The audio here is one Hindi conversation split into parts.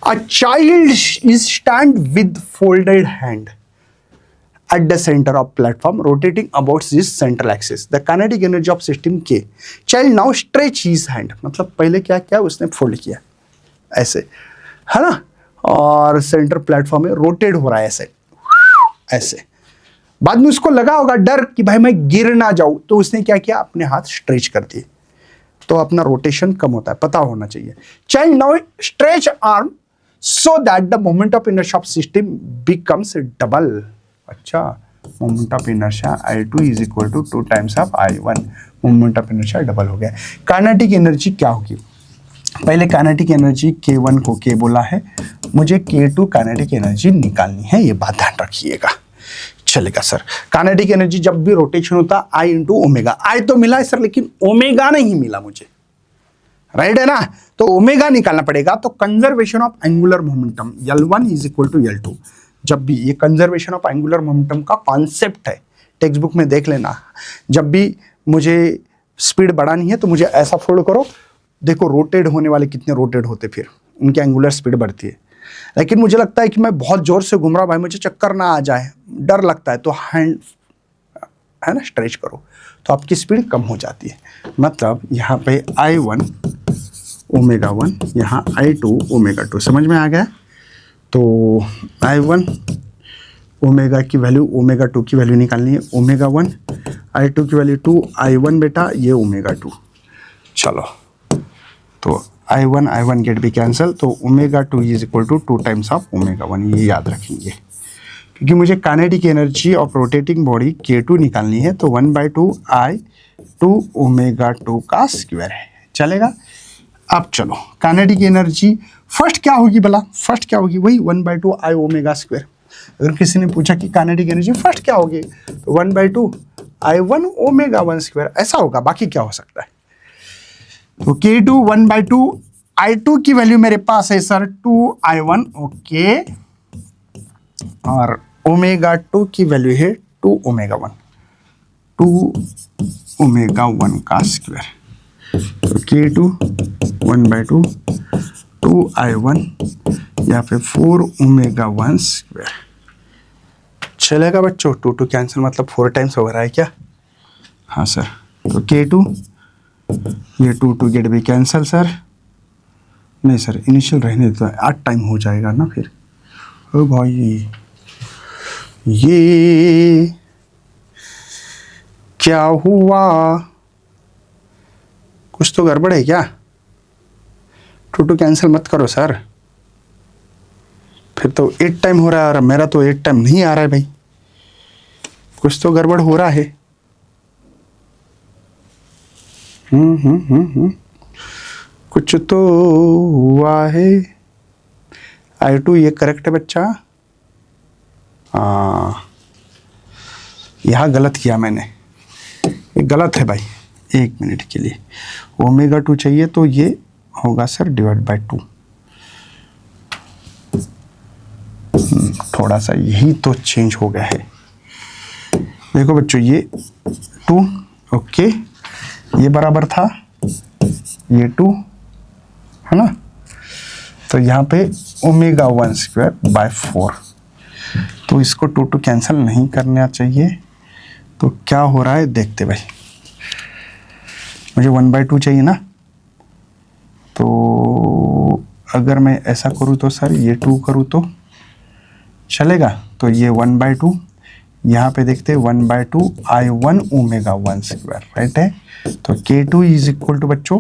A child is stand with folded hand at the center of platform, rotating about this central axis. The kinetic energy of system K. Child now stretch his hand. मतलब पहले क्या किया, उसने फोल्ड किया ऐसे, है ना, और सेंटर प्लेटफॉर्म में रोटेट हो रहा है ऐसे ऐसे। बाद में उसको लगा होगा डर कि भाई मैं गिर ना जाऊं, तो उसने क्या किया, अपने हाथ स्ट्रेच कर दिए, तो अपना रोटेशन कम होता है, पता होना चाहिए। Child now stretch arm so that the moment of inertia of system becomes double. अच्छा, moment of inertia I2 is equal to 2 times of I1, moment of inertia double हो गया। काइनेटिक एनर्जी क्या होगी, पहले काइनेटिक एनर्जी K1 को K बोला है, मुझे K2 काइनेटिक एनर्जी निकालनी है, ये बात ध्यान रखिएगा। चलेगा सर, काइनेटिक एनर्जी जब भी रोटेशन होता I इंटू ओमेगा, I तो मिला है सर लेकिन ओमेगा नहीं मिला मुझे, राइट है ना, तो ओमेगा निकालना पड़ेगा। तो conservation of angular momentum L1 is equal to L2, जब भी ये कंजर्वेशन ऑफ एंगुलर मोमेंटम का कॉन्सेप्ट है, टेक्स्ट बुक में देख लेना। जब भी मुझे स्पीड बढ़ानी है तो मुझे ऐसा फोल्ड करो, देखो रोटेट होने वाले कितने रोटेट होते, फिर उनकी एंगुलर स्पीड बढ़ती है। लेकिन मुझे लगता है कि मैं बहुत जोर से घूम रहा हूं भाई, मुझे चक्कर ना आ जाए, डर लगता है, तो हैंड है ना स्ट्रेच करो तो आपकी स्पीड कम हो जाती है। मतलब यहाँ पे I1 ओमेगा 1, यहाँ I2 ओमेगा 2, समझ में आ गया। तो I1 ओमेगा की वैल्यू, ओमेगा 2 की वैल्यू निकालनी है, ओमेगा 1, I2 की वैल्यू 2, I1 बेटा ये ओमेगा 2। चलो, तो I1 गेट भी कैंसिल, तो omega 2 is equal to 2 times of omega 1, ये याद रखेंगे क्योंकि मुझे kinetic energy of rotating body K2 निकालनी है, तो 1/2 I2 ओमेगा 2 का स्क्वायर है। चलेगा। अब चलो काइनेटिक एनर्जी फर्स्ट क्या होगी भला, फर्स्ट क्या होगी, वही 1/2 I ओमेगा स्क्वायर। अगर किसी ने पूछा कि काइनेटिक एनर्जी फर्स्ट क्या होगी, तो 1/2 I1 ओमेगा 1 स्क्वायर, ऐसा होगा, बाकी क्या हो सकता है। तो K2 1/2 I2 की वैल्यू मेरे पास है सर 2I1, ओके, और ओमेगा 2 की वैल्यू है 2 ओमेगा 1, 2 ओमेगा 1 का स्क्वायर। तो K2 1/2 2I1 या फिर 4 ओमेगा 1 स्क्वायर। चलेगा बच्चों, 2 कैंसिल, मतलब 4 टाइम्स हो रहा है क्या, हाँ सर। तो K2 ये 2 गेट भी कैंसिल सर, नहीं सर इनिशियल रहने देता है, 8 टाइम हो जाएगा ना फिर। ओ भाई ये क्या हुआ, कुछ तो गड़बड़ है क्या, 2 कैंसिल मत करो सर, फिर तो 8 टाइम हो रहा है और मेरा तो 8 टाइम नहीं आ रहा है भाई, कुछ तो गड़बड़ हो रहा है। कुछ तो हुआ है। I2 ये करेक्ट है बच्चा, यहाँ गलत किया मैंने, ये गलत है भाई, 1 मिनट के लिए। ओमेगा 2 चाहिए तो ये होगा सर /2। थोड़ा सा यही तो चेंज हो गया है। देखो बच्चों ये 2, ओके, ये बराबर था ये 2, है ना, तो यहाँ पे ओमेगा 1 स्क्वायर बाय 4, तो इसको 2 कैंसिल नहीं करना चाहिए। तो क्या हो रहा है देखते भाई, मुझे 1/2 चाहिए ना, तो अगर मैं ऐसा करूँ तो सर ये 2 करूँ तो चलेगा, तो ये 1/2, यहाँ पे देखते हैं 1/2 I1 ओमेगा 1 स्क्वायर, राइट है। तो K2 इज इक्वल टू बच्चों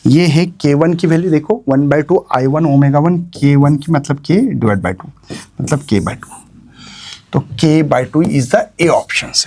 ये है K1 की वैल्यू देखो 1/2 I1 ओमेगा 1, K1 की मतलब K/2 मतलब K/2, तो K/2 is the A option से।